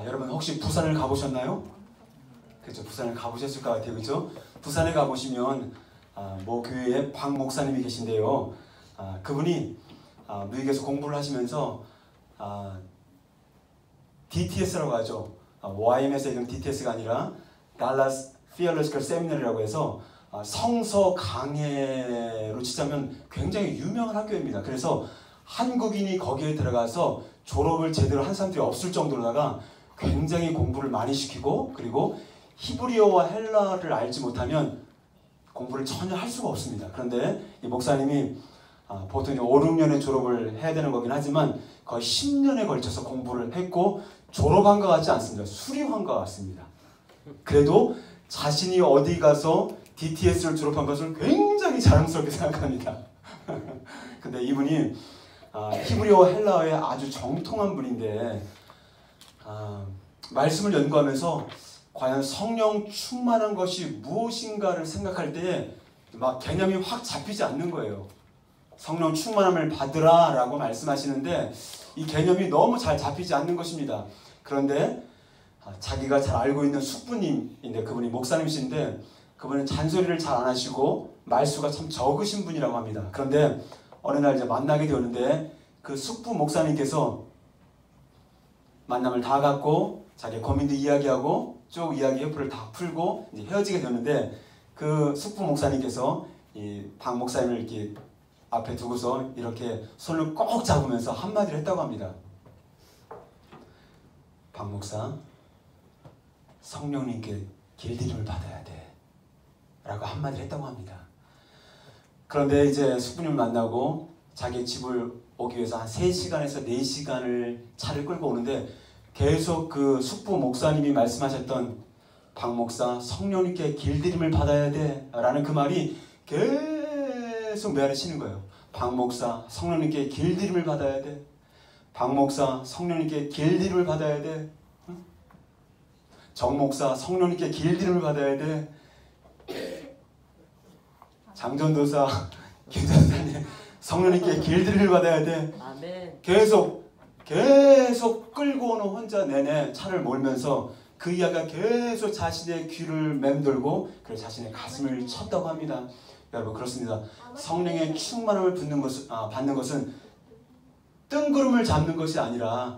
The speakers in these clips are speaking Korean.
여러분 혹시 부산을 가보셨나요? 그렇죠. 부산을 가보셨을 것 같아요. 그렇죠? 부산에 가보시면 모 교회에 박 목사님이 계신데요. 그분이 미국에서 공부를 하시면서 DTS라고 하죠. YM에서 이런 DTS가 아니라 Dallas Theological Seminary라고 해서 성서 강해로 치자면 굉장히 유명한 학교입니다. 그래서 한국인이 거기에 들어가서 졸업을 제대로 한 사람들이 없을 정도로다가 굉장히 공부를 많이 시키고, 그리고 히브리어와 헬라를 알지 못하면 공부를 전혀 할 수가 없습니다. 그런데 이 목사님이 보통 5, 6년에 졸업을 해야 되는 거긴 하지만 거의 10년에 걸쳐서 공부를 했고 졸업한 것 같지 않습니다. 수료한 것 같습니다. 그래도 자신이 어디 가서 DTS를 졸업한 것을 굉장히 자랑스럽게 생각합니다. 근데 이분이 히브리어 헬라어에 아주 정통한 분인데 말씀을 연구하면서 과연 성령 충만한 것이 무엇인가를 생각할 때에 막 개념이 확 잡히지 않는 거예요. 성령 충만함을 받으라 라고 말씀하시는데 이 개념이 너무 잘 잡히지 않는 것입니다. 그런데 자기가 잘 알고 있는 숙부님인데, 그분이 목사님이신데 그분은 잔소리를 잘 안 하시고 말수가 참 적으신 분이라고 합니다. 그런데 어느 날 이제 만나게 되었는데 그 숙부 목사님께서 만남을 다 갖고 자기 고민도 이야기하고 쭉 이야기 협회를 다 풀고 이제 헤어지게 되었는데, 그 숙부 목사님께서 이 박 목사님을 이렇게 앞에 두고서 이렇게 손을 꼭 잡으면서 한마디를 했다고 합니다. 박 목사, 성령님께 길들임을 받아야 돼 라고 한마디를 했다고 합니다. 그런데 이제 숙부님을 만나고 자기 집을 오기 위해서 한 3시간에서 4시간을 차를 끌고 오는데 계속 그 숙부 목사님이 말씀하셨던 박 목사, 성령님께 길들임을 받아야 돼 라는 그 말이 계속 매알을 치는 거예요. 박 목사, 성령님께 길들임을 받아야 돼. 박 목사, 성령님께 길들임을 받아야 돼. 정 목사, 성령님께 길들임을 받아야 돼. 장전도사, 김전사님, 성령님께 길들임을 받아야 돼. 아멘. 계속 끌고 오는 혼자 내내 차를 몰면서 그 이야기가 계속 자신의 귀를 맴돌고 그래서 자신의 가슴을 쳤다고 합니다. 여러분, 그렇습니다. 성령의 충만함을 받는 것은 뜬구름을 잡는 것이 아니라,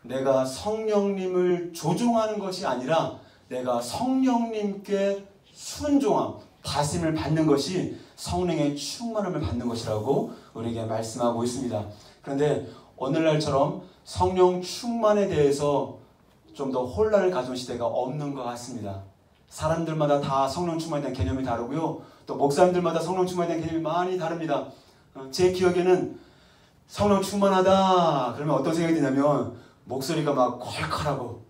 내가 성령님을 조종하는 것이 아니라 내가 성령님께 순종함, 다스림을 받는 것이 성령의 충만함을 받는 것이라고 우리에게 말씀하고 있습니다. 그런데 오늘날처럼 성령 충만에 대해서 좀 더 혼란을 가져온 시대가 없는 것 같습니다. 사람들마다 다 성령 충만에 대한 개념이 다르고요. 또 목사님들마다 성령 충만에 대한 개념이 많이 다릅니다. 제 기억에는 성령 충만하다 그러면 어떤 생각이 드냐면 목소리가 막 콜콜하고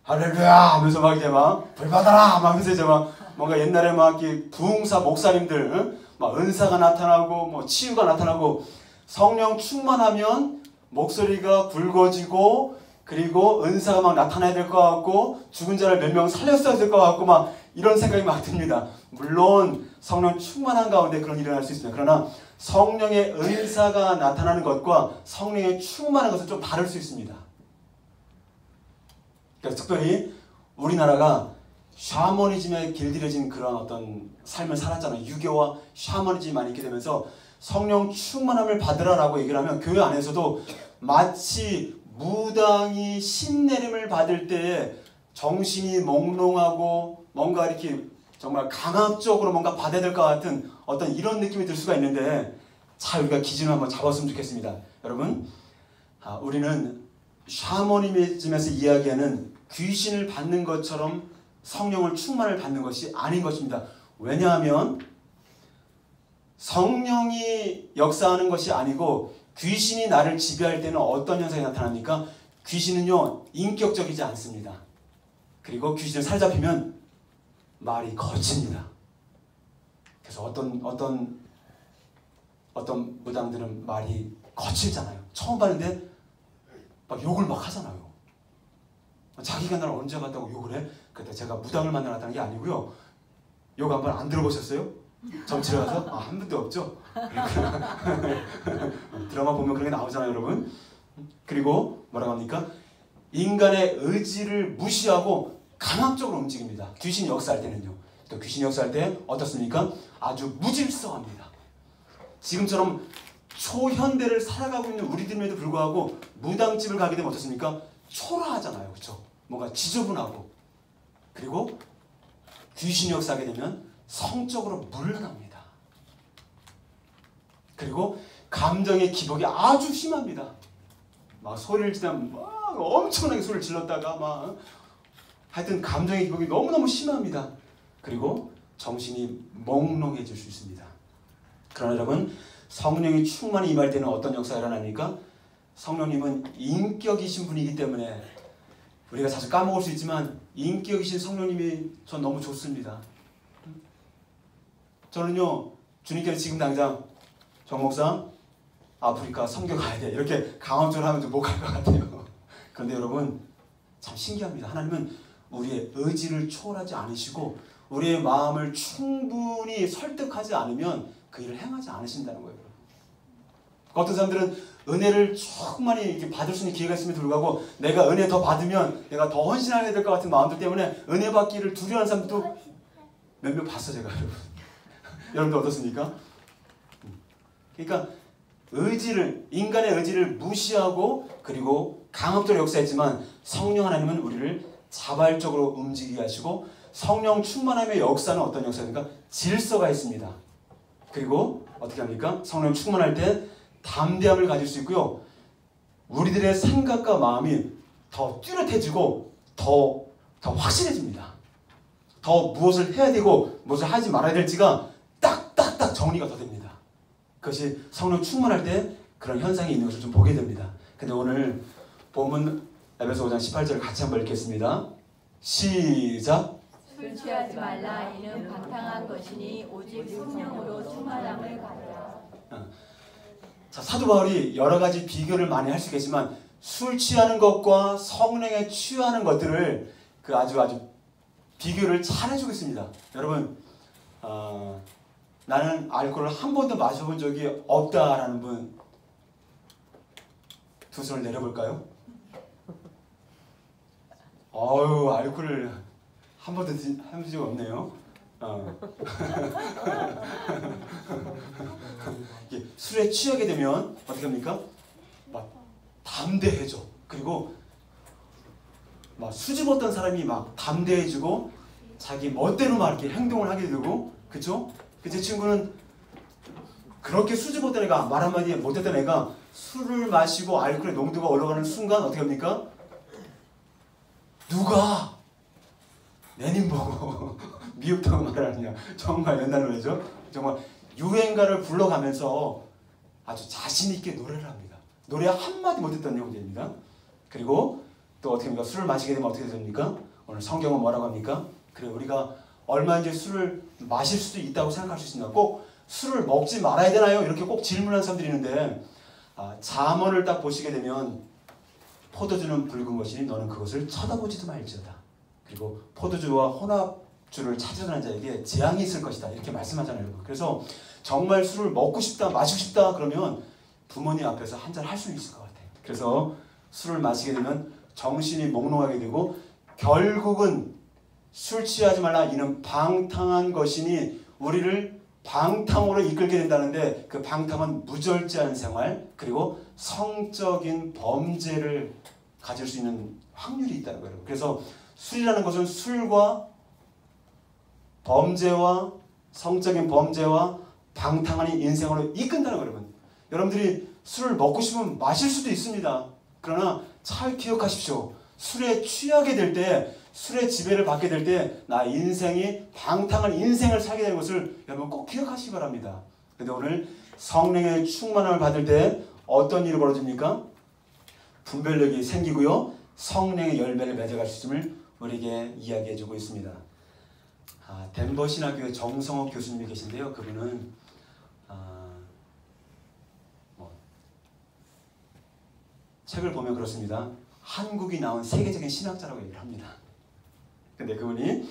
할렐루야 하면서 막 이제 막 불받아라 막 하면서 이제 막 뭔가 옛날에 막 이렇게 부흥사 목사님들 막 은사가 나타나고 뭐 치유가 나타나고, 성령 충만하면 목소리가 굵어지고 그리고 은사가 막 나타나야 될 것 같고 죽은 자를 몇 명 살렸어야 될 것 같고 막 이런 생각이 막 듭니다. 물론 성령 충만한 가운데 그런 일이 일어날 수 있습니다. 그러나 성령의 은사가 나타나는 것과 성령의 충만한 것은 좀 다를 수 있습니다. 그래서 특별히 우리나라가 샤머니즘에 길들여진 그런 어떤 삶을 살았잖아요. 유교와 샤머니즘이 많이 있게 되면서 성령 충만함을 받으라라고 얘기를 하면 교회 안에서도 마치 무당이 신내림을 받을 때에 정신이 몽롱하고 뭔가 이렇게 정말 강압적으로 뭔가 받아야 될 것 같은 어떤 이런 느낌이 들 수가 있는데, 잘 우리가 기준을 한번 잡았으면 좋겠습니다. 여러분, 우리는 샤머니즘에서 이야기하는 귀신을 받는 것처럼 성령을 충만을 받는 것이 아닌 것입니다. 왜냐하면 성령이 역사하는 것이 아니고 귀신이 나를 지배할 때는 어떤 현상이 나타납니까? 귀신은요, 인격적이지 않습니다. 그리고 귀신을 사로잡히면 말이 거칩니다. 그래서 어떤 무당들은 말이 거칠잖아요. 처음 봤는데 막 욕을 막 하잖아요. 자기가 나를 언제 봤다고 욕을 해? 그때 제가 무당을 만나러 갔다는 게 아니고요. 욕 한번 안 들어보셨어요? 정치를 가서? 한 번도 없죠? 드라마 보면 그런 게 나오잖아요, 여러분. 그리고 뭐라고 합니까? 인간의 의지를 무시하고 강압적으로 움직입니다. 귀신이 역사할 때는요. 또 귀신이 역사할 때 어떻습니까? 아주 무질서합니다. 지금처럼 초현대를 살아가고 있는 우리들에도 불구하고 무당집을 가게 되면 어떻습니까? 초라하잖아요. 그렇죠? 뭔가 지저분하고. 그리고 귀신이 역사하게 되면 성적으로 물러납니다. 그리고 감정의 기복이 아주 심합니다. 막 소리를 지르면 막 엄청나게 소리를 질렀다가 막 하여튼 감정의 기복이 너무너무 심합니다. 그리고 정신이 몽롱해질 수 있습니다. 그러나 여러분, 성령이 충만히 임할 때는 어떤 역사가 일어납니까? 성령님은 인격이신 분이기 때문에 우리가 자주 까먹을 수 있지만 인격이신 성령님이 전 너무 좋습니다. 저는요, 주님께서 지금 당장 정 목사 아프리카 선교 가야 돼 이렇게 강압적으로 하면 좀 못 갈 것 같아요. 그런데 여러분, 참 신기합니다. 하나님은 우리의 의지를 초월하지 않으시고 우리의 마음을 충분히 설득하지 않으면 그 일을 행하지 않으신다는 거예요. 어떤 사람들은 은혜를 충만히 이렇게 받을 수 있는 기회가 있음에도 불구하고 내가 은혜 더 받으면 내가 더 헌신하게 될 것 같은 마음들 때문에 은혜 받기를 두려워하는 사람도 몇몇 봤어 제가. 여러분들 어떻습니까? 그러니까 인간의 의지를 무시하고 그리고 강압적으로 역사했지만 성령 하나님은 우리를 자발적으로 움직이게 하시고 성령 충만함의 역사는 어떤 역사입니까? 질서가 있습니다. 그리고 어떻게 합니까? 성령 충만할 때 담대함을 가질 수 있고요. 우리들의 생각과 마음이 더 뚜렷해지고 더 확실해집니다. 더 무엇을 해야 되고 무엇을 하지 말아야 될지가 딱딱딱 정리가 더 됩니다. 그것이 성령 충만할 때 그런 현상이 있는 것을 좀 보게 됩니다. 근데 오늘 본문 에베소 5장 18절을 같이 한번 읽겠습니다. 시작. 술 취하지 말라. 이는 방탕한 것이니 오직 성령으로 충만함을 가져라. 자, 사도 바울이 여러 가지 비교를 많이 할 수 있겠지만 술 취하는 것과 성령에 취하는 것들을 그 아주 비교를 잘 해주고 있습니다. 여러분, 나는 알코올을 한 번도 마셔본 적이 없다라는 분 두 손을 내려볼까요? 알코올을 한 번도 해본 적 없네요. 술에 취하게 되면 어떻게 합니까? 막 담대해져. 그리고 막 수줍었던 사람이 막 담대해지고 자기 멋대로 막 이렇게 행동을 하게 되고, 그쵸? 제 친구는 그렇게 수줍었던 애가 말 한마디 못했던 애가 술을 마시고 알코올의 농도가 올라가는 순간 어떻게 합니까? 누가 내 님 보고 미흡다고 말하느냐. 정말 옛날 노래죠. 정말 유행가를 불러가면서 아주 자신 있게 노래를 합니다. 노래 한마디 못했던 형제입니다. 그리고 또 어떻게 합니까? 술을 마시게 되면 어떻게 됩니까? 오늘 성경은 뭐라고 합니까? 그래, 우리가 얼마인지 술을 마실 수도 있다고 생각할 수 있습니다. 꼭 술을 먹지 말아야 되나요? 이렇게 꼭 질문하는 사람들이 있는데 잠언을 딱 보시게 되면 포도주는 붉은 것이니 너는 그것을 쳐다보지도 말지어다. 그리고 포도주와 혼합주를 찾으려는 자에게 재앙이 있을 것이다. 이렇게 말씀하잖아요. 그래서 정말 술을 먹고 싶다, 마시고 싶다 그러면 부모님 앞에서 한잔 할 수 있을 것 같아요. 그래서 술을 마시게 되면 정신이 몽롱하게 되고 결국은 술 취하지 말라. 이는 방탕한 것이니 우리를 방탕으로 이끌게 된다는데 그 방탕은 무절제한 생활 그리고 성적인 범죄를 가질 수 있는 확률이 있다는 거예요. 그래서 술이라는 것은 술과 범죄와 성적인 범죄와 방탕한 인생으로 이끈다는 거예요. 여러분들이 술을 먹고 싶으면 마실 수도 있습니다. 그러나 잘 기억하십시오. 술에 취하게 될 때, 술의 지배를 받게 될 때 나 인생이 방탕한 인생을 살게 되는 것을 여러분 꼭 기억하시기 바랍니다. 그런데 오늘 성령의 충만함을 받을 때 어떤 일이 벌어집니까? 분별력이 생기고요. 성령의 열매를 맺어갈 수 있음을 우리에게 이야기해주고 있습니다. 덴버 신학교의 정성호 교수님이 계신데요. 그분은 책을 보면 그렇습니다. 한국이 나온 세계적인 신학자라고 얘기를 합니다. 근데 그분이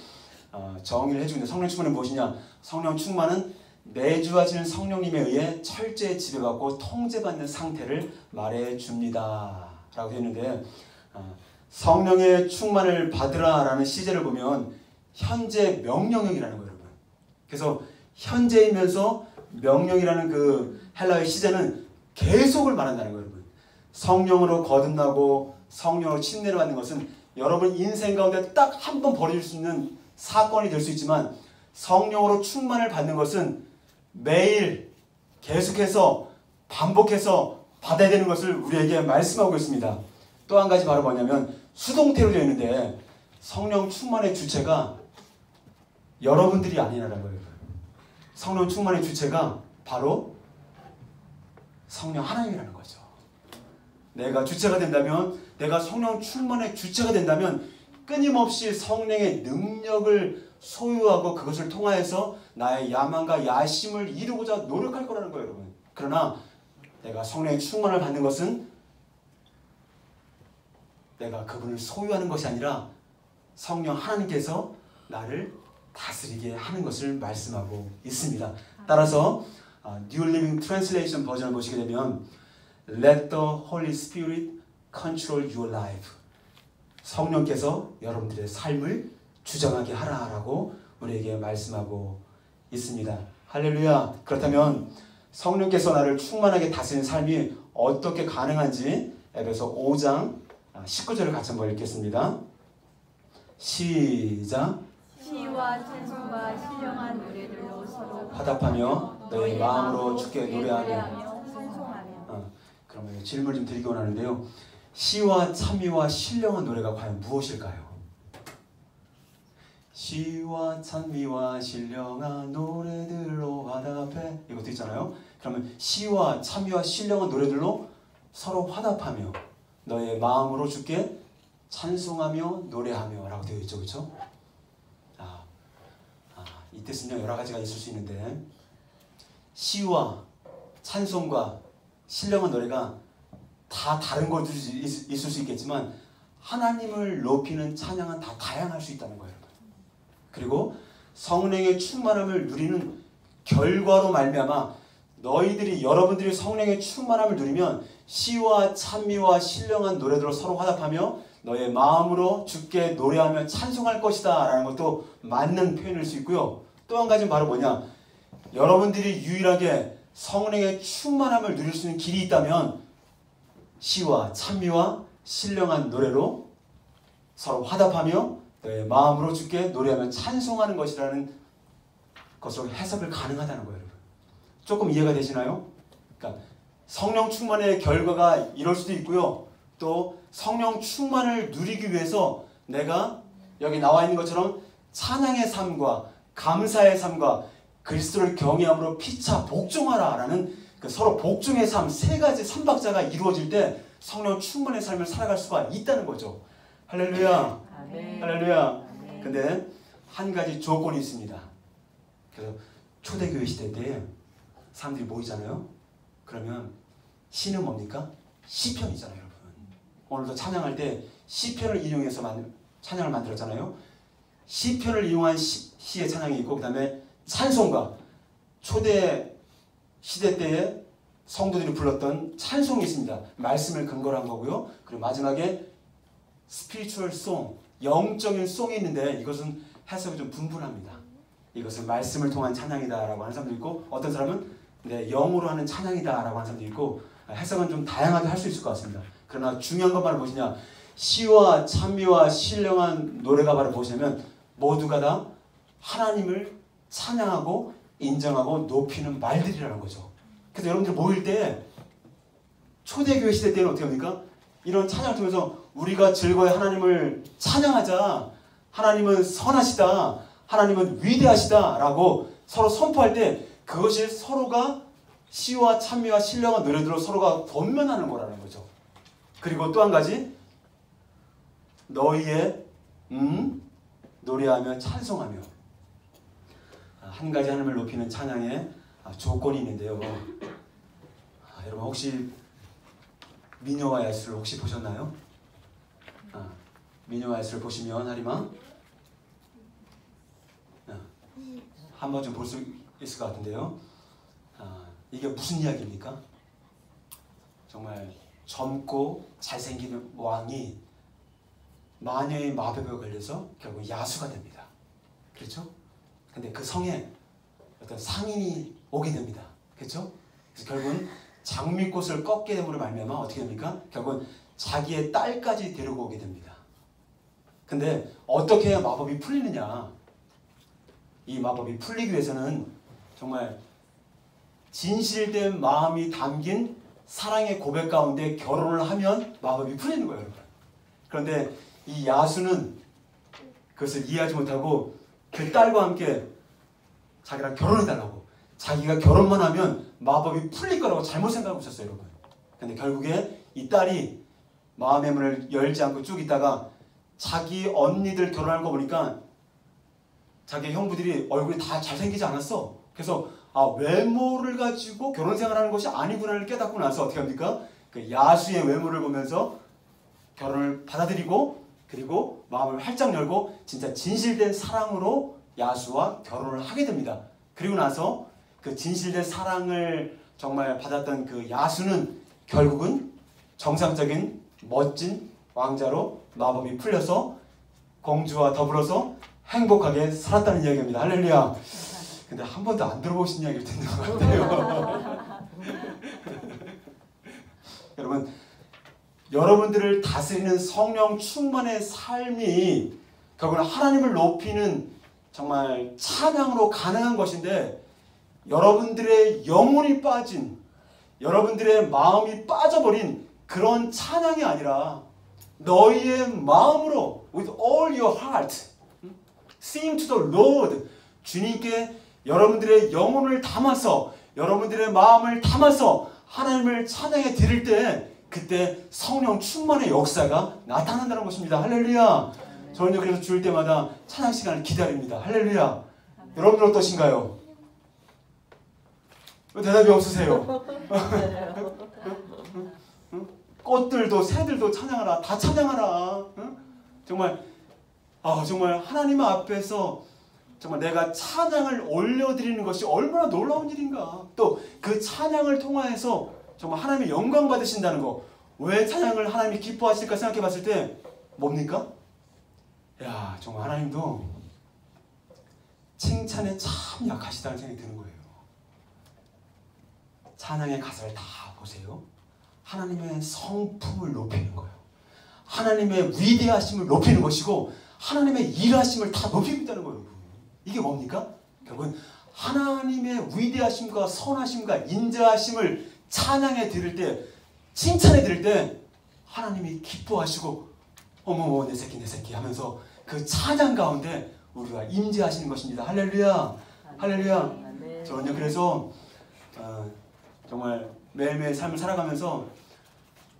정의를 해주고 있는 성령 충만은 무엇이냐? 성령 충만은 내주하시는 성령님에 의해 철저히 지배받고 통제받는 상태를 말해줍니다. 라고 했는데 성령의 충만을 받으라라는 시제를 보면 현재 명령형이라는 거예요, 여러분. 그래서 현재이면서 명령이라는 그 헬라의 시제는 계속을 말한다는 거예요, 여러분. 성령으로 거듭나고 성령으로 침례를 받는 것은 여러분 인생 가운데 딱 한 번 벌어질 수 있는 사건이 될 수 있지만 성령으로 충만을 받는 것은 매일 계속해서 반복해서 받아야 되는 것을 우리에게 말씀하고 있습니다. 또 한 가지 바로 뭐냐면 수동태로 되어 있는데 성령 충만의 주체가 여러분들이 아니라는 거예요. 성령 충만의 주체가 바로 성령 하나님이라는 거죠. 내가 주체가 된다면, 내가 성령 충만의 주체가 된다면 끊임없이 성령의 능력을 소유하고 그것을 통하여서 나의 야망과 야심을 이루고자 노력할 거라는 거예요, 여러분. 그러나 내가 성령의 충만을 받는 것은 내가 그분을 소유하는 것이 아니라 성령 하나님께서 나를 다스리게 하는 것을 말씀하고 있습니다. 따라서 New Living Translation 버전을 보시게 되면 Let the Holy Spirit control your life. 성령께서 여러분들의 삶을 주장하게 하라라고 우리에게 말씀하고 있습니다. 할렐루야. 그렇다면 성령께서 나를 충만하게 다스리는 삶이 어떻게 가능한지 에베소 5장 19절을 같이 한번 읽겠습니다. 시작. 시와 찬송과 신령한 노래들로 서로 화답하며 너희 마음으로 주께 노래하며 찬송하며. 그러면 질문을 좀 드리고 하는데요. 시와 찬미와 신령한 노래가 과연 무엇일까요? 시와 찬미와 신령한 노래들로 화답해, 이것도 있잖아요. 그러면 시와 찬미와 신령한 노래들로 서로 화답하며 너의 마음으로 주께 찬송하며 노래하며 라고 되어 있죠. 그렇죠? 이 뜻은요 여러 가지가 있을 수 있는데 시와 찬송과 신령한 노래가 다 다른 것들이 있을 수 있겠지만 하나님을 높이는 찬양은 다 다양할 수 있다는 거예요. 그리고 성령의 충만함을 누리는 결과로 말미암아 여러분들이 성령의 충만함을 누리면 시와 찬미와 신령한 노래들로 서로 화답하며 너의 마음으로 주께 노래하며 찬송할 것이다 라는 것도 맞는 표현일 수 있고요. 또 한 가지는 바로 뭐냐, 여러분들이 유일하게 성령의 충만함을 누릴 수 있는 길이 있다면 시와 찬미와 신령한 노래로 서로 화답하며 너의 마음으로 주께 노래하며 찬송하는 것이라는 것으로 해석을 가능하다는 거예요. 조금 이해가 되시나요? 그러니까 성령 충만의 결과가 이럴 수도 있고요. 또 성령 충만을 누리기 위해서 내가 여기 나와 있는 것처럼 찬양의 삶과 감사의 삶과 그리스도를 경외함으로 피차 복종하라 라는 그 서로 복종의 삶, 세 가지 삼박자가 이루어질 때 성령 충만의 삶을 살아갈 수가 있다는 거죠. 할렐루야. 아멘. 할렐루야. 아멘. 근데 한 가지 조건이 있습니다. 그래서 초대교회 시대 때 사람들이 모이잖아요. 그러면 시는 뭡니까? 시편이잖아요, 여러분. 오늘도 찬양할 때 시편을 인용해서 찬양을 만들었잖아요. 시편을 이용한 시의 찬양이 있고 그 다음에 찬송가, 초대 시대 때에 성도들이 불렀던 찬송이 있습니다. 말씀을 근거로 한 거고요. 그리고 마지막에 spiritual song, 영적인 송이 있는데 이것은 해석이 좀 분분합니다. 이것은 말씀을 통한 찬양이다라고 하는 사람도 있고 어떤 사람은 영으로 하는 찬양이다라고 하는 사람도 있고 해석은 좀 다양하게 할 수 있을 것 같습니다. 그러나 중요한 건 바로 무엇이냐, 시와 찬미와 신령한 노래가 바로 무엇이냐면 모두가 다 하나님을 찬양하고 인정하고 높이는 말들이라는 거죠. 그래서 여러분들 모일 때 초대교회 시대 때는 어떻게 합니까? 이런 찬양을 통해서 우리가 즐거이 하나님을 찬양하자, 하나님은 선하시다, 하나님은 위대하시다 라고 서로 선포할 때 그것이 서로가 시와 찬미와 신령한 노래들로 서로가 권면하는 거라는 거죠. 그리고 또 한 가지, 너희의 노래하며 찬송하며, 한 가지 하나님을 높이는 찬양의 조건이 있는데요. 여러분 혹시 미녀와 야수를 혹시 보셨나요? 미녀와 야수를 보시면 하리마 한 번 좀 볼 수 있을 것 같은데요. 이게 무슨 이야기입니까? 정말 젊고 잘생긴 왕이 마녀의 마법에 걸려서 결국 야수가 됩니다. 그렇죠? 근데 그 성에 어떤 상인이 오게 됩니다. 그렇죠? 그래서 결국은 장미꽃을 꺾게 됨으로 말미암아 어떻게 됩니까? 결국은 자기의 딸까지 데리고 오게 됩니다. 근데 어떻게 해야 마법이 풀리느냐? 이 마법이 풀리기 위해서는 정말 진실된 마음이 담긴 사랑의 고백 가운데 결혼을 하면 마법이 풀리는 거예요, 여러분. 그런데 이 야수는 그것을 이해하지 못하고 그 딸과 함께 자기랑 결혼해달라고, 자기가 결혼만 하면 마법이 풀릴 거라고 잘못 생각하고 있었어요, 여러분. 근데 결국에 이 딸이 마음의 문을 열지 않고 쭉 있다가 자기 언니들 결혼하는 거 보니까 자기 형부들이 얼굴이 다 잘생기지 않았어. 그래서 외모를 가지고 결혼 생활하는 것이 아니구나를 깨닫고 나서 어떻게 합니까? 그 야수의 외모를 보면서 결혼을 받아들이고, 그리고 마음을 활짝 열고 진짜 진실된 사랑으로 야수와 결혼을 하게 됩니다. 그리고 나서 그 진실된 사랑을 정말 받았던 그 야수는 결국은 정상적인 멋진 왕자로 마법이 풀려서 공주와 더불어서 행복하게 살았다는 이야기입니다. 할렐루야. 근데 한 번도 안 들어보신 이야기를 듣는 것 같아요. 여러분, 여러분들을 다스리는 성령 충만의 삶이 결국은 하나님을 높이는 정말 찬양으로 가능한 것인데, 여러분들의 영혼이 빠진, 여러분들의 마음이 빠져버린 그런 찬양이 아니라 너희의 마음으로 with all your heart sing to the Lord, 주님께 여러분들의 영혼을 담아서, 여러분들의 마음을 담아서 하나님을 찬양해 드릴 때 그때 성령 충만의 역사가 나타난다는 것입니다. 할렐루야. 저는 그래서 주일 때마다 찬양 시간을 기다립니다. 할렐루야. 여러분들 어떠신가요? 왜 대답이 없으세요? 꽃들도 새들도 찬양하라. 다 찬양하라. 정말 정말 하나님 앞에서 정말 내가 찬양을 올려드리는 것이 얼마나 놀라운 일인가. 또 그 찬양을 통하여서 정말 하나님의 영광 받으신다는 거. 왜 찬양을 하나님이 기뻐하실까 생각해 봤을 때 뭡니까? 야, 정말 하나님도 칭찬에 참 약하시다는 생각이 드는 거예요. 찬양의 가사를 다 보세요. 하나님의 성품을 높이는 거예요. 하나님의 위대하심을 높이는 것이고 하나님의 일하심을 다 높이고 있다는 거예요. 이게 뭡니까? 결국은 하나님의 위대하심과 선하심과 인자하심을 찬양해 드릴 때, 칭찬해 드릴 때 하나님이 기뻐하시고 어머머 내 새끼 하면서 그 찬양 가운데 우리가 임재하시는 것입니다. 할렐루야. 할렐루야. 저는요 그래서 정말 매일매일 삶을 살아가면서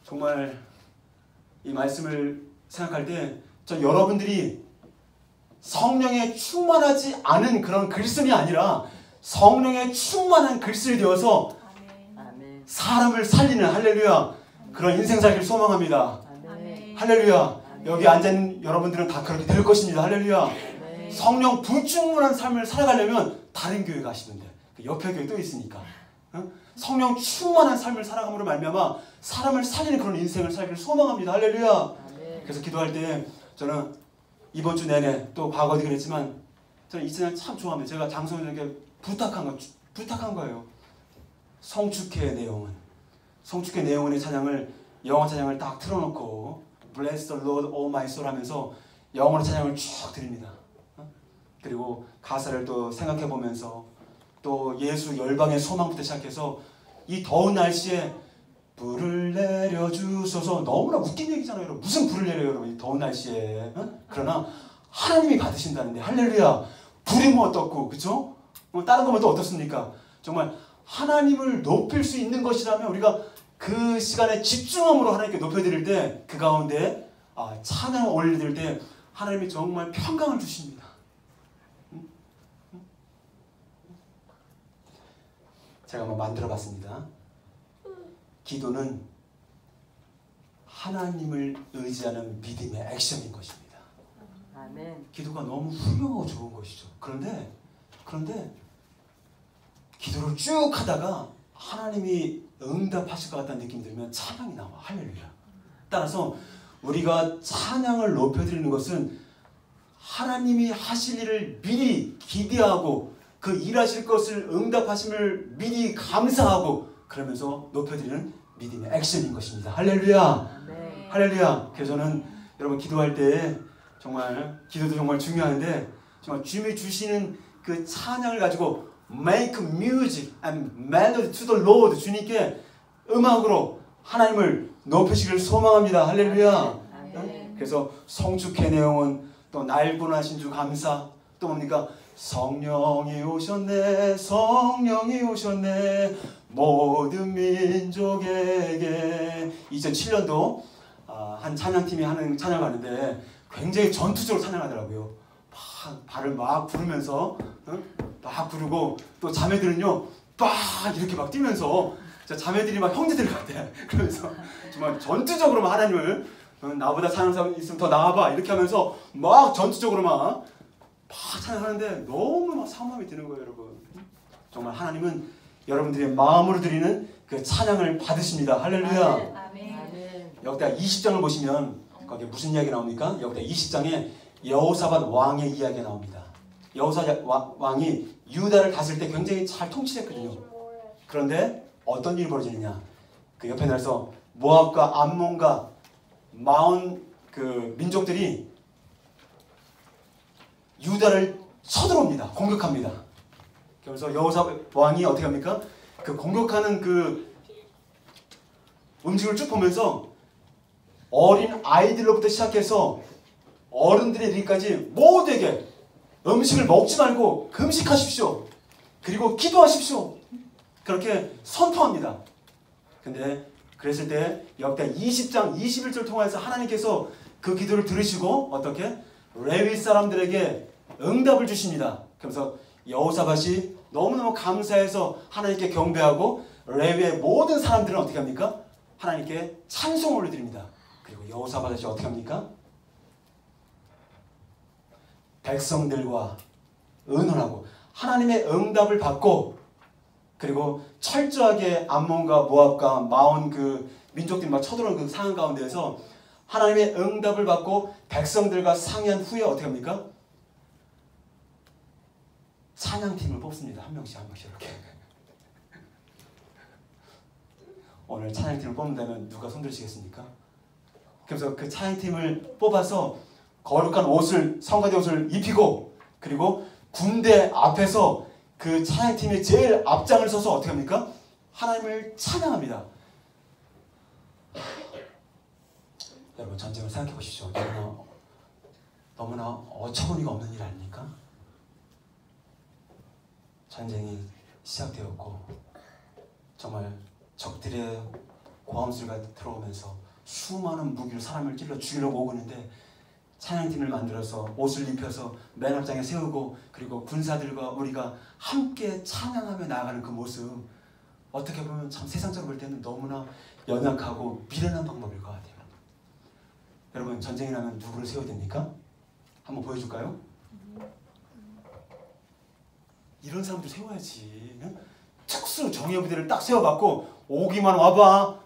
정말 이 말씀을 생각할 때 전 여러분들이 성령에 충만하지 않은 그런 글쓴이 아니라 성령에 충만한 글쓴이 되어서 사람을 살리는, 할렐루야, 그런 인생 살기를 소망합니다. 할렐루야. 여기 앉아있는 여러분들은 다 그렇게 될 것입니다. 할렐루야. 성령 불충만한 삶을 살아가려면 다른 교회 가시면 돼. 그 옆에 교회 또 있으니까. 성령 충만한 삶을 살아감으로 말미암아 사람을 살리는 그런 인생을 살기를 소망합니다. 할렐루야. 그래서 기도할 때 저는 이번 주 내내 또 과거도 그랬지만 저는 이 찬양 참 좋아합니다. 제가 장소님에게 부탁한 거예요. 성축회 내용은 찬양을, 영어 찬양을 딱 틀어놓고 Bless the Lord, O my soul 하면서 영어로 찬양을 쭉 드립니다. 그리고 가사를 또 생각해 보면서 또 예수 열방의 소망부터 시작해서 이 더운 날씨에 불을 내려주소서. 너무나 웃긴 얘기잖아요, 여러분. 무슨 불을 내려요, 여러분, 이 더운 날씨에. 그러나 하나님이 받으신다는데, 할렐루야. 불이 뭐 어떻고, 그쵸? 다른 거면 또 어떻습니까? 정말 하나님을 높일 수 있는 것이라면 우리가 그 시간에 집중함으로 하나님께 높여드릴 때, 그 가운데 찬양을 올려드릴 때 하나님이 정말 평강을 주십니다. 제가 한번 만들어봤습니다. 기도는 하나님을 의지하는 믿음의 액션인 것입니다. 아멘. 기도가 너무 훌륭하고 좋은 것이죠. 그런데 기도를 쭉 하다가 하나님이 응답하실 것 같다는 느낌이 들면 찬양이 나와. 할렐루야. 따라서 우리가 찬양을 높여드리는 것은 하나님이 하실 일을 미리 기대하고 그 일하실 것을 응답하심을 미리 감사하고 그러면서 높여드리는 믿음의 액션인 것입니다. 할렐루야. 네. 할렐루야. 그래서 저는 여러분 기도할 때 정말 기도도 정말 중요한데 정말 주님이 주시는 그 찬양을 가지고 make music and melody to the Lord, 주님께 음악으로 하나님을 높이시기를 소망합니다. 할렐루야. 네. 그래서 성축의 내용은 또 날 구원하신 주 감사, 또 뭡니까? 성령이 오셨네, 성령이 오셨네, 모든 민족에게. 2007년도 한 찬양팀이 하는 찬양을 하는데 굉장히 전투적으로 찬양하더라고요. 막 발을 막 부르면서 막 부르고, 또 자매들은요 막 이렇게 막 뛰면서 자매들이 막 형제들 같아. 그러면서 정말 전투적으로 막 하나님을 나보다 찬양하는 사람 있으면 더 나와봐 이렇게 하면서 막 전투적으로 막 찬양하는데 너무 막 사모함이 드는 거예요, 여러분. 정말 하나님은 여러분들의 마음으로 드리는 그 찬양을 받으십니다. 할렐루야. 아멘. 역대하 20장을 보시면 거기에 무슨 이야기 나옵니까? 역대하 20장에 여호사밧 왕의 이야기가 나옵니다. 여호사밧 왕이 유다를 다스릴 때 굉장히 잘 통치했거든요. 그런데 어떤 일이 벌어지느냐? 그 옆에 나라에서 모압과 암몬과 마온 그 민족들이 유다를 쳐들어옵니다. 공격합니다. 그래서 여호사밧 왕이 어떻게 합니까? 그 공격하는 그 음식을 쭉 보면서 어린 아이들로부터 시작해서 어른들에 이르기까지 모두에게 음식을 먹지 말고 금식하십시오. 그리고 기도하십시오. 그렇게 선포합니다. 근데 그랬을 때 역대 20장 21절 통해서 하나님께서 그 기도를 들으시고 어떻게? 레위 사람들에게 응답을 주십니다. 그래서 여호사밧이 너무너무 감사해서 하나님께 경배하고 레위의 모든 사람들은 어떻게 합니까? 하나님께 찬송을 올려드립니다. 그리고 여호사밧이 어떻게 합니까? 백성들과 의논하고 하나님의 응답을 받고, 그리고 철저하게 암몬과 모압과 마온 그 민족들이 막 쳐들어오는 그 상황 가운데에서 하나님의 응답을 받고 백성들과 상의한 후에 어떻게 합니까? 찬양팀을 뽑습니다. 한 명씩 이렇게. 오늘 찬양팀을 뽑는다면 누가 손들으시겠습니까? 그래서 그 찬양팀을 뽑아서 거룩한 옷을, 성가대 옷을 입히고, 그리고 군대 앞에서 그 찬양팀이 제일 앞장을 서서 어떻게 합니까? 하나님을 찬양합니다. 여러분, 전쟁을 생각해 보십시오. 너무나 어처구니가 없는 일 아닙니까? 전쟁이 시작되었고 정말 적들의 고함소리가 들어오면서 수많은 무기로 사람을 찔러 죽이려고 오고 있는데 찬양팀을 만들어서 옷을 입혀서 맨 앞장에 세우고, 그리고 군사들과 우리가 함께 찬양하며 나아가는 그 모습, 어떻게 보면 참 세상적으로 볼 때는 너무나 연약하고 미련한 방법일 것 같아요. 여러분, 전쟁이 나면 누구를 세워야 됩니까? 한번 보여줄까요? 이런 사람들 세워야지. 특수 정예부대를 딱 세워갖고 오기만 와봐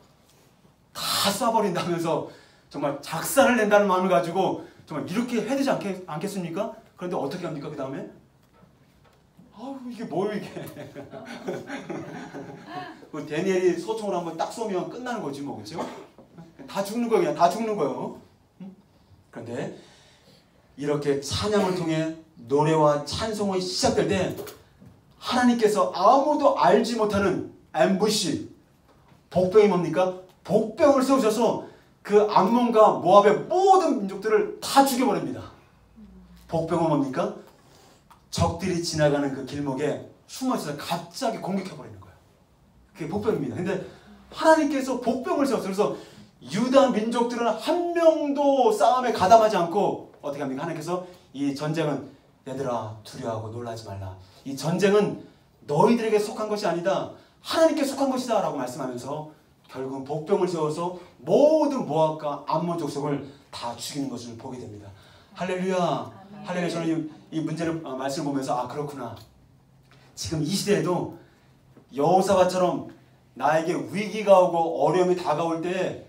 다 쏴버린다면서 정말 작살을 낸다는 마음을 가지고 정말 이렇게 해야 되지 않겠습니까? 그런데 어떻게 합니까? 그 다음에 아우 이게 뭐예요 이게. 그 다니엘이 소총을 한번 딱 쏘면 끝나는 거지 뭐, 그렇죠? 다 죽는 거예요. 그냥 다 죽는 거예요. 그런데 이렇게 찬양을 통해 노래와 찬송이 시작될 때 하나님께서 아무도 알지 못하는 앰부시, 복병이 뭡니까? 복병을 세우셔서 그 암몬과 모압의 모든 민족들을 다 죽여버립니다. 복병은 뭡니까? 적들이 지나가는 그 길목에 숨어있어서 갑자기 공격해버리는 거예요. 그게 복병입니다. 근데 하나님께서 복병을 세웠어요. 그래서 유다 민족들은 한 명도 싸움에 가담하지 않고 어떻게 합니까? 하나님께서 이 전쟁은 얘들아 두려워하고 놀라지 말라. 이 전쟁은 너희들에게 속한 것이 아니다. 하나님께 속한 것이다 라고 말씀하면서 결국은 복병을 세워서 모든 모압과 암몬 족속을 다 죽이는 것을 보게 됩니다. 할렐루야. 할렐루야. 저는 이 문제를 말씀을 보면서 아 그렇구나. 지금 이 시대에도 여호사밧처럼 나에게 위기가 오고 어려움이 다가올 때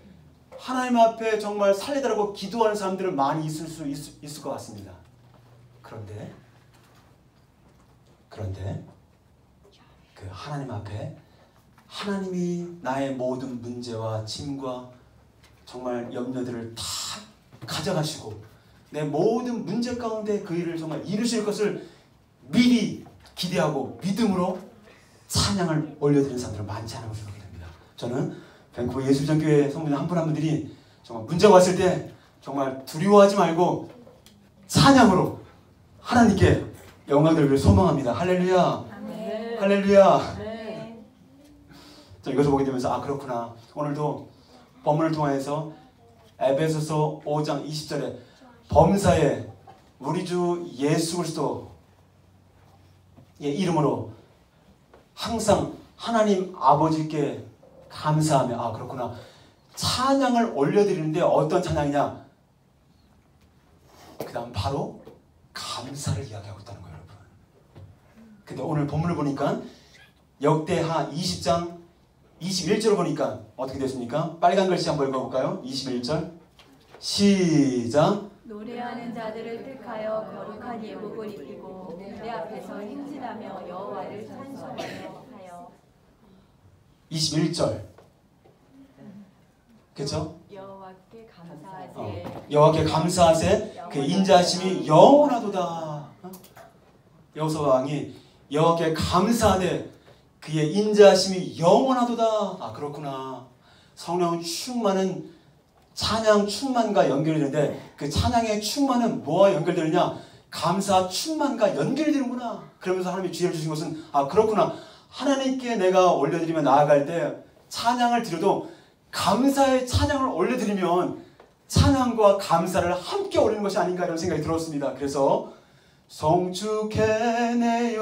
하나님 앞에 정말 살려달라고 기도하는 사람들은 많이 있을 것 같습니다. 그런데 그 하나님 앞에 하나님이 나의 모든 문제와 짐과 정말 염려들을 다 가져가시고 내 모든 문제 가운데 그 일을 정말 이루실 것을 미리 기대하고 믿음으로 찬양을 올려드리는 사람들은 많지 않은 것으로 됩니다. 저는 밴쿠버 예수전교회 성도님 한 분 한 분들이 정말 문제가 왔을 때 정말 두려워하지 말고 찬양으로 하나님께 영광을 소망합니다. 할렐루야. 아멘. 할렐루야. 네. 자, 이것을 보게 되면서 그렇구나. 오늘도 본문을 통해서 에베소서 5장 20절에 범사에 우리 주 예수 그리스도의 이름으로 항상 하나님 아버지께 감사하며 그렇구나. 찬양을 올려드리는데 어떤 찬양이냐? 그 다음 바로 감사를 이야기하고 있다는 거예요, 여러분. 근데 오늘 본문을 보니까 역대하 20장 21절을 보니까 어떻게 됐습니까? 빨간 글씨 한번 읽어볼까요? 21절 시작. 노래하는 자들을 택하여 거룩한 예복을 입히고 내 앞에서 행진하며 여호와를 찬송하며 하여. 21절 그렇죠? 여호와께 감사하세. 여호와께 감사하세. 그 인자하심이 영원하도다. 여호수아 왕이 여호와께 감사하되 그의 인자하심이 영원하도다. 그렇구나. 성령 충만은 찬양 충만과 연결이 되는데 그 찬양의 충만은 뭐와 연결되느냐? 감사 충만과 연결이 되는구나. 그러면서 하나님이 지혜를 주신 것은 그렇구나. 하나님께 내가 올려드리며 나아갈 때 찬양을 드려도 감사의 찬양을 올려드리면 찬양과 감사를 함께 올리는 것이 아닌가 이런 생각이 들었습니다. 그래서 성축해 내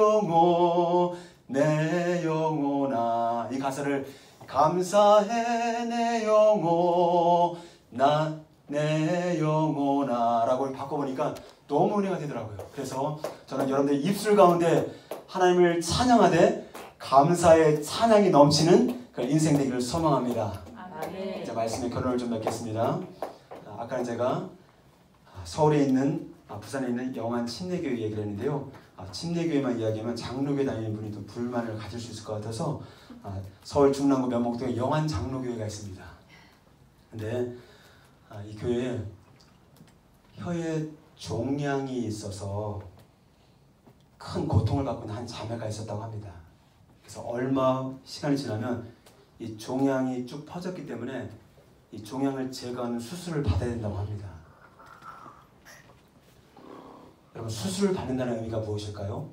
영혼아 이 가사를 감사해 내 영혼아 내 영혼아 라고 바꿔보니까 너무 은혜가 되더라고요. 그래서 저는 여러분들 입술 가운데 하나님을 찬양하되 감사의 찬양이 넘치는 그 인생 되기를 소망합니다. 이제 말씀의 결론을 좀 맺겠습니다. 아까는 제가 서울에 있는 부산에 있는 영안 침례교회 얘기를 했는데요. 침례교회만 이야기하면 장로교회 다니는 분이 또 불만을 가질 수 있을 것 같아서 서울 중랑구 면목동에 영안 장로교회가 있습니다. 근데 이 교회에 혀에 종양이 있어서 큰 고통을 받고 있는 한 자매가 있었다고 합니다. 그래서 얼마 시간이 지나면 이 종양이 쭉 퍼졌기 때문에 이 종양을 제거하는 수술을 받아야 된다고 합니다. 여러분 수술을 받는다는 의미가 무엇일까요?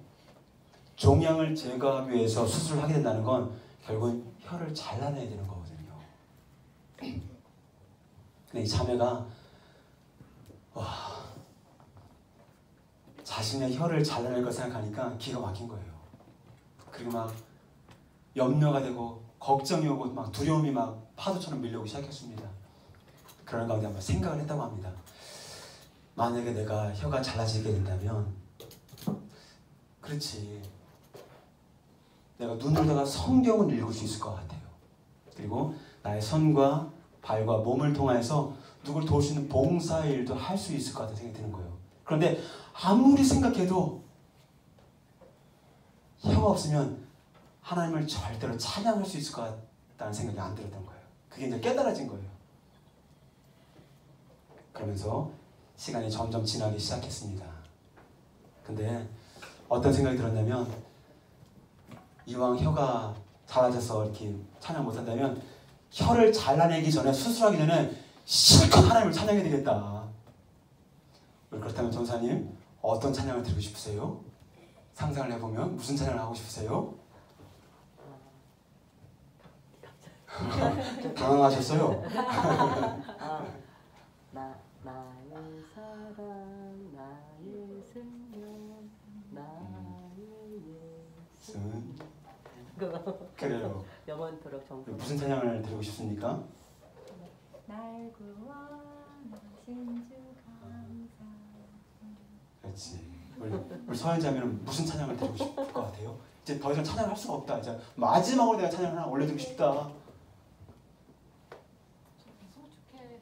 종양을 제거하기 위해서 수술을 하게 된다는 건 결국은 혀를 잘라내야 되는 거거든요. 근데 이 자매가 자신의 혀를 잘라낼 걸 생각하니까 기가 막힌 거예요. 그리고 막 염려가 되고 걱정이 오고 막 두려움이 막 파도처럼 밀려오기 시작했습니다. 그런 가운데 한번 생각을 했다고 합니다. 만약에 내가 혀가 잘라지게 된다면 그렇지 내가 눈을 다가 성경을 읽을 수 있을 것 같아요. 그리고 나의 손과 발과 몸을 통해서 누구를 도울 수 있는 봉사의 일도 할 수 있을 것 같다는 생각이 드는 거예요. 그런데 아무리 생각해도 혀가 없으면 하나님을 절대로 찬양할 수 있을 것 같다는 생각이 안 들었던 거예요. 그게 이제 깨달아진 거예요. 그러면서 시간이 점점 지나기 시작했습니다. 근데 어떤 생각이 들었냐면 이왕 혀가 잘라져서 이렇게 찬양 못한다면 혀를 잘라내기 전에 수술하기 전에 실컷 하나님을 찬양해야 되겠다. 그렇다면 전사님 어떤 찬양을 드리고 싶으세요? 상상을 해보면 무슨 찬양을 하고 싶으세요? 당황하셨어요? 나의 사랑, 나의 생명, 나의 예수. 그래요. 영원토록 정성. 무슨 찬양을 드리고 싶습니까? 날 구원하신 주 감사. 그렇지. 우리 서현자매는 무슨 찬양을 드리고 싶을 것 같아요? 이제 더 이상 찬양을 할 수가 없다. 이제 마지막으로 내가 찬양을 하나 올려드리고 싶다. 성축회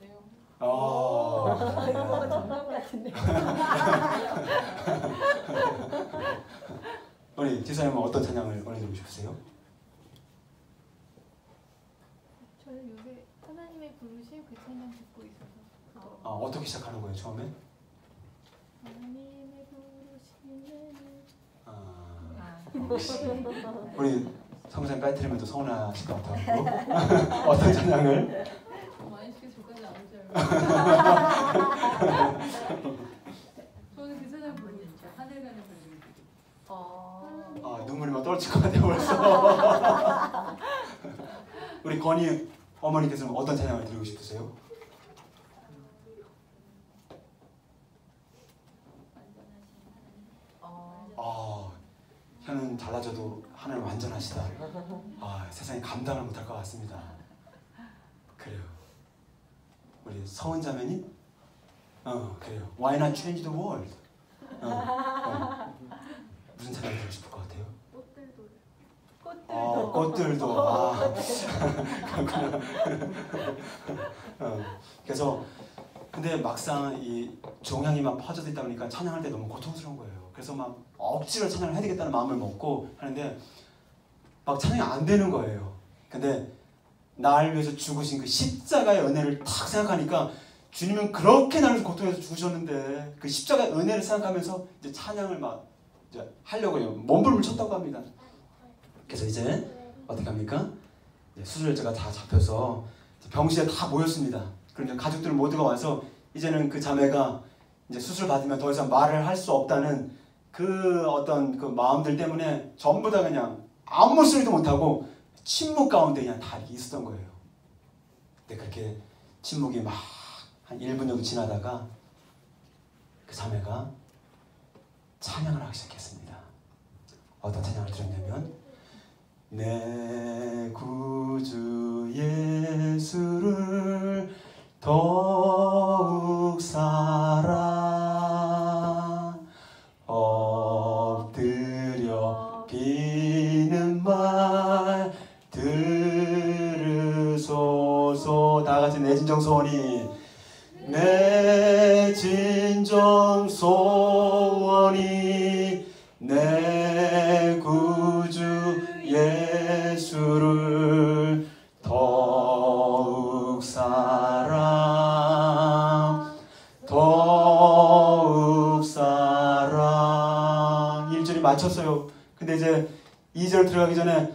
이거 정답 같은데. 우리 지사님은 어떤 찬양을 보내드리고 싶으세요? 저는 요새 하나님의 부르심 그 찬양 듣고 있어서 그거. 어떻게 시작하는 거예요 처음에? 하나님의 부르심에는 우리 성사님 빠뜨리면 또 서운하실 것 같아요. 어떤 찬양을? 많이 시켜 저까지 안 오지 저는 그 찬양 부르고 있죠. 하늘 가는 불빛. 눈물이 막 떨어질 것 같아요 벌써. 우리 건희 어머니께서는 어떤 찬양을 드리고 싶으세요? 혀는 달라져도 하나님 완전하시다. 세상에 감당을 못할 것 같습니다. 그래요. 우리 서은 자매님? 그래요. Why not change the world? 무슨 찬양 듣고 싶을 것 같아요? 꽃들도. 그렇구나. 그래서 근데 막상 이 종양이만 퍼져져 있다 보니까 찬양할 때 너무 고통스러운 거예요. 그래서 막 억지로 찬양을 해야 되겠다는 마음을 먹고 하는데 막 찬양이 안 되는 거예요. 근데 나를 위해서 죽으신 그 십자가의 은혜를 탁 생각하니까 주님은 그렇게 나를 고통해서 죽으셨는데 그 십자가의 은혜를 생각하면서 이제 찬양을 막 이제 하려고요. 몸부림을 쳤다고 합니다. 그래서 이제 어떻게 합니까? 이제 수술제가 다 잡혀서 병실에 다 모였습니다. 그럼 이제 가족들 모두가 와서 이제는 그 자매가 이제 수술 받으면 더 이상 말을 할 수 없다는 그 어떤 그 마음들 때문에 전부 다 그냥 아무 소리도 못하고 침묵 가운데 그냥 다 이렇게 있었던 거예요. 근데 그렇게 침묵이 막 한 1분 정도 지나다가 그 자매가 찬양을 하기 시작했습니다. 어떤 찬양을 들었냐면 내 구주 예수를 더욱 사랑 엎드려 비는 말 들으소서. 다같이 내 진정 소원이 내 진정 소원이 내 구주 예수를 더욱 사랑 더욱 사랑. 1절이 맞췄어요. 근데 이제 2절 들어가기 전에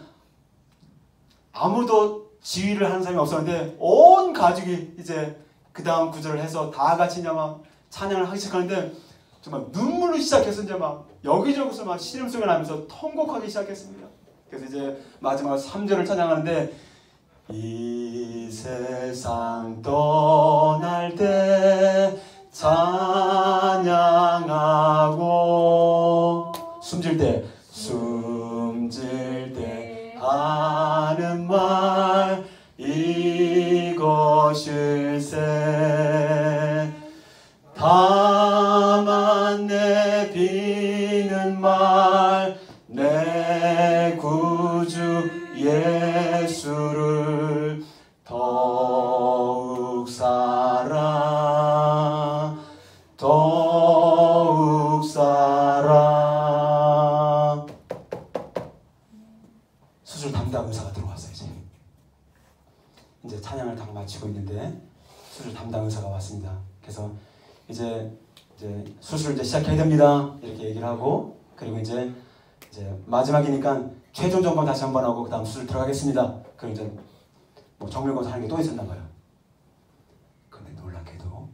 아무도 지휘를 하는 사람이 없었는데 온 가족이 이제 그 다음 구절을 해서 다 같이 이제 막 찬양을 하기 시작하는데 정말 눈물로 시작해서 이제 막 여기저기서 막 신음소리가 나면서 통곡하기 시작했습니다. 그래서 이제 마지막 3절을 찬양하는데 이 세상 떠날 때 찬양하고 숨질 때 하는 말 이것일세. 다만 내 비는 말 내 구주 예수를 더욱 사랑 더욱 사랑. 수술 담당 의사가 들어왔어요. 이제 찬양을 다 마치고 있는데 수술 담당 의사가 왔습니다. 그래서 이제 수술을 이제 시작해야 됩니다. 이렇게 얘기를 하고 그리고 이제 마지막이니까 최종 점검 다시 한번 하고 그다음 수술 들어가겠습니다. 그리고 이제 뭐 정밀검사 하는 게 또 있었나 봐요. 근데 놀랍게도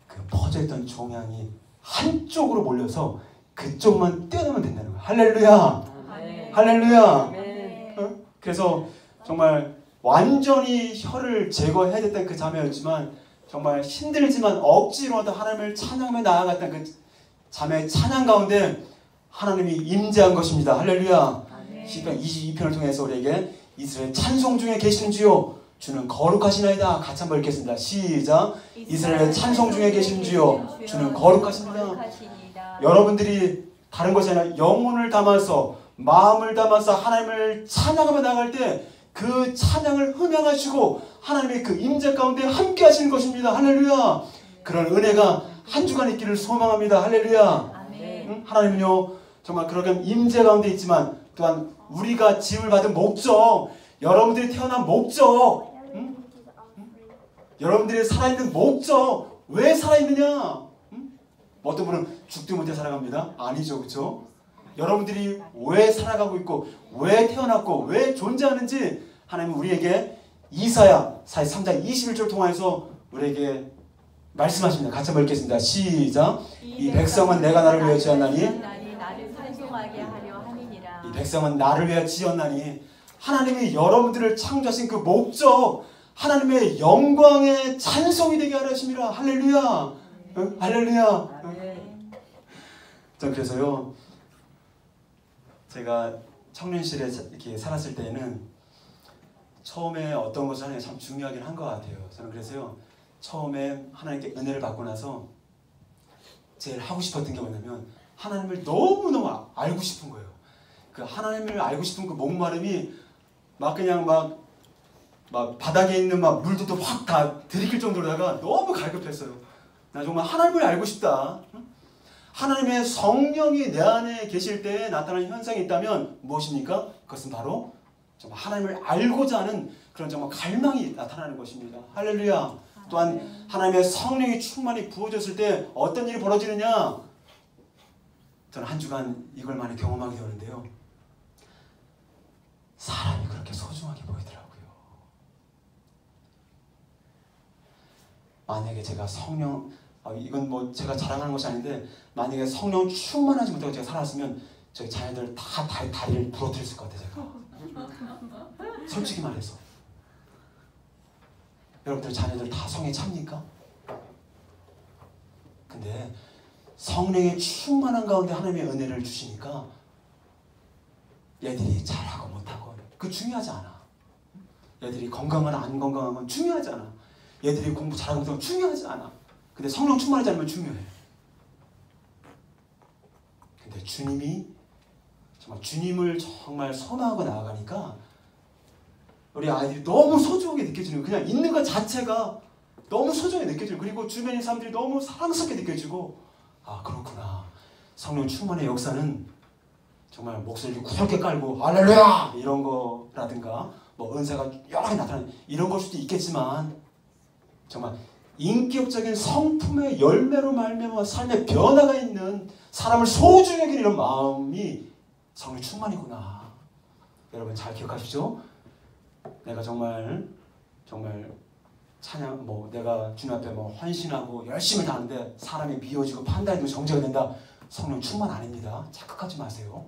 그 퍼져있던 종양이 한쪽으로 몰려서 그쪽만 떼어내면 된다는 거예요. 할렐루야! 할렐루야! 그래서 정말 완전히 혀를 제거해야 됐던 그 자매였지만 정말 힘들지만 억지로라도 하나님을 찬양하며 나아갔던 그 자매의 찬양 가운데 하나님이 임재한 것입니다. 할렐루야. 시편 22편을 통해서 우리에게 이스라엘 찬송 중에 계신 주요 주는 거룩하시나이다. 같이 한번 읽겠습니다. 시작. 이스라엘 찬송 중에 계신 주요 주는 거룩하십니다. 여러분들이 다른 것이 아니라 영혼을 담아서 마음을 담아서 하나님을 찬양하며 나갈 때 그 찬양을 흥양하시고 하나님의 그 임재 가운데 함께 하시는 것입니다. 할렐루야. 그런 은혜가 한 주간 있기를 소망합니다. 할렐루야. 아멘. 하나님은요 정말 그런 임재 가운데 있지만 또한 우리가 지음을 받은 목적, 여러분들이 태어난 목적, 여러분들이 살아있는 목적, 왜 살아있느냐? 어떤 분은 죽도 못해 살아갑니다. 아니죠, 그렇죠? 여러분들이 왜 살아가고 있고 왜 태어났고 왜 존재하는지 하나님은 우리에게 이사야 43장 21절 통해서 우리에게 말씀하십니다. 같이 한번 읽겠습니다. 시작. 이 백성은 내가 나를 위하여 지었나니 나를 찬송하게 하려 함이니라. 이 백성은 나를 위하여 지었나니 하나님이 여러분들을 창조하신 그 목적, 하나님의 영광의 찬송이 되게 하려 하심이라. 할렐루야. 응? 할렐루야. 전 그래서요 제가 청년실에 이렇게 살았을 때는 처음에 어떤 것을 하는 게 참 중요하긴 한 것 같아요. 저는 그래서요 처음에 하나님께 은혜를 받고 나서 제일 하고 싶었던 게 뭐냐면 하나님을 너무너무 알고 싶은 거예요. 그 하나님을 알고 싶은 그 목마름이 막 그냥 막 바닥에 있는 막 물도 확 다 들이킬 정도로다가 너무 갈급했어요. 나 정말 하나님을 알고 싶다. 하나님의 성령이 내 안에 계실 때 나타나는 현상이 있다면 무엇입니까? 그것은 바로 정말 하나님을 알고자 하는 그런 정말 갈망이 나타나는 것입니다. 할렐루야. 또한 하나님의 성령이 충만히 부어졌을 때 어떤 일이 벌어지느냐? 저는 한 주간 이걸 많이 경험하게 되는데요. 사람이 그렇게 소중하게 보이더라고요. 만약에 제가 성령, 이건 뭐 제가 자랑하는 것이 아닌데 만약에 성령 충만하지 못하고 제가 살았으면 저희 자녀들 다 다리를 부러뜨렸을 것 같아요. 제가 솔직히 말해서 여러분들 자녀들 다 성에 찹니까? 근데 성령의 충만한 가운데 하나님의 은혜를 주시니까 얘들이 잘하고 못하고 그 중요하지 않아. 얘들이 건강하나 안 건강한 건 중요하지 않아. 얘들이 공부 잘하고 못하고 중요하지 않아. 근데 성령 충만하지 않으면 중요해. 근데 주님을 정말 선호하고 나아가니까 우리 아이들이 너무 소중하게 느껴지는, 그냥 있는 것 자체가 너무 소중하게 느껴지고, 그리고 주변의 사람들이 너무 사랑스럽게 느껴지고, 아 그렇구나. 성령 충만의 역사는 정말 목소리를 굵게 깔고 할렐루야 이런 거라든가 뭐 은사가 여러 개 나타나는 이런 걸 수도 있겠지만 정말 인격적인 성품의 열매로 말미암아 삶의 변화가 있는 사람을 소중히 여기는 이런 마음이 성령 충만이구나. 여러분 잘 기억하십시오. 내가 정말 찬양 내가 주님 앞에 헌신하고 열심히 다하는데 사람이 미워지고 판단이 정죄가 된다. 성령 충만 아닙니다. 착각하지 마세요.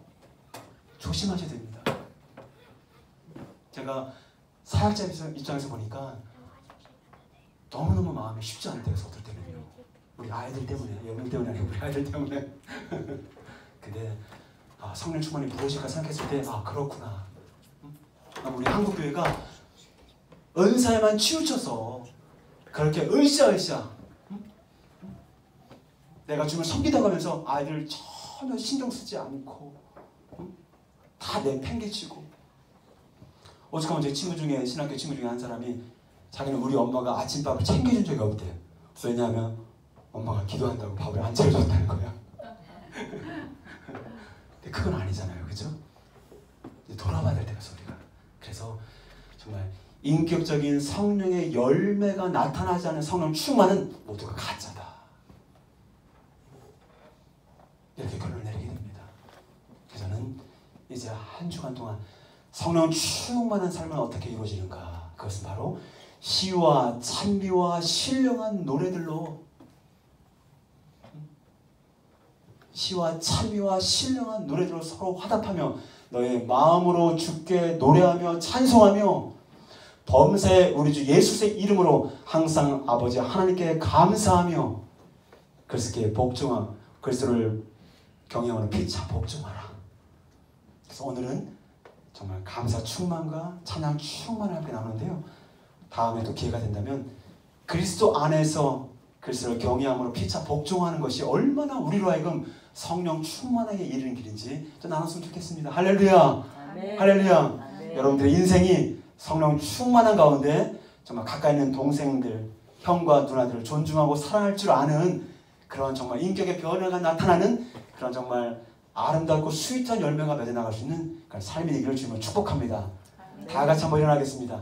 조심하셔야 됩니다. 제가 사역자 입장에서 보니까 너무너무 마음이 쉽지 않을 때가 있어. 어떨 때는요. 우리 아이들 때문에, 여러분 때문에 아니고 우리 아이들 때문에. 근데 성령 충만이 무엇일까 생각했을 때 그렇구나. 우리 한국교회가 은사에만 치우쳐서 그렇게 으쌰으쌰 내가 주님을 섬기다고 하면서 아이들 전혀 신경 쓰지 않고 다 내팽개치고. 오죽하면 제 친구 중에, 신학교 친구 중에 한 사람이 자기는 우리 엄마가 아침밥을 챙겨준 적이 없대. 왜냐하면 엄마가 기도한다고 밥을 안 차려줬다는 거야. 근데 그건 아니잖아요, 그죠? 돌아봐야 될 때가 있어 우리가. 그래서 정말 인격적인 성령의 열매가 나타나지 않은 성령 충만은 모두가 가짜다. 이렇게 결론을 내리게 됩니다. 그래서 저는 이제 한 주간 동안 성령 충만한 삶은 어떻게 이루어지는가? 그것은 바로 시와 찬미와 신령한 노래들로, 시와 찬미와 신령한 노래들로 서로 화답하며 너의 마음으로 주께 노래하며 찬송하며 범사에 우리 주 예수의 이름으로 항상 아버지 하나님께 감사하며 그리스도께 복종하, 그리스도를 경외하는 피차 복종하라. 그래서 오늘은 정말 감사 충만과 찬양 충만을 함께 나누는데요. 다음에도 기회가 된다면 그리스도 안에서 그리스도를 경외함으로 피차 복종하는 것이 얼마나 우리로 하여금 성령 충만하게 이르는 길인지 좀 나눴으면 좋겠습니다. 할렐루야. 아멘. 할렐루야. 아멘. 여러분들의 인생이 성령 충만한 가운데 정말 가까이 있는 동생들, 형과 누나들을 존중하고 사랑할 줄 아는 그런 정말 인격의 변화가 나타나는 그런 정말 아름답고 스윗한 열매가 맺어나갈 수 있는 그런 삶이 되기를 주님을 축복합니다. 다 같이 한번 일어나겠습니다.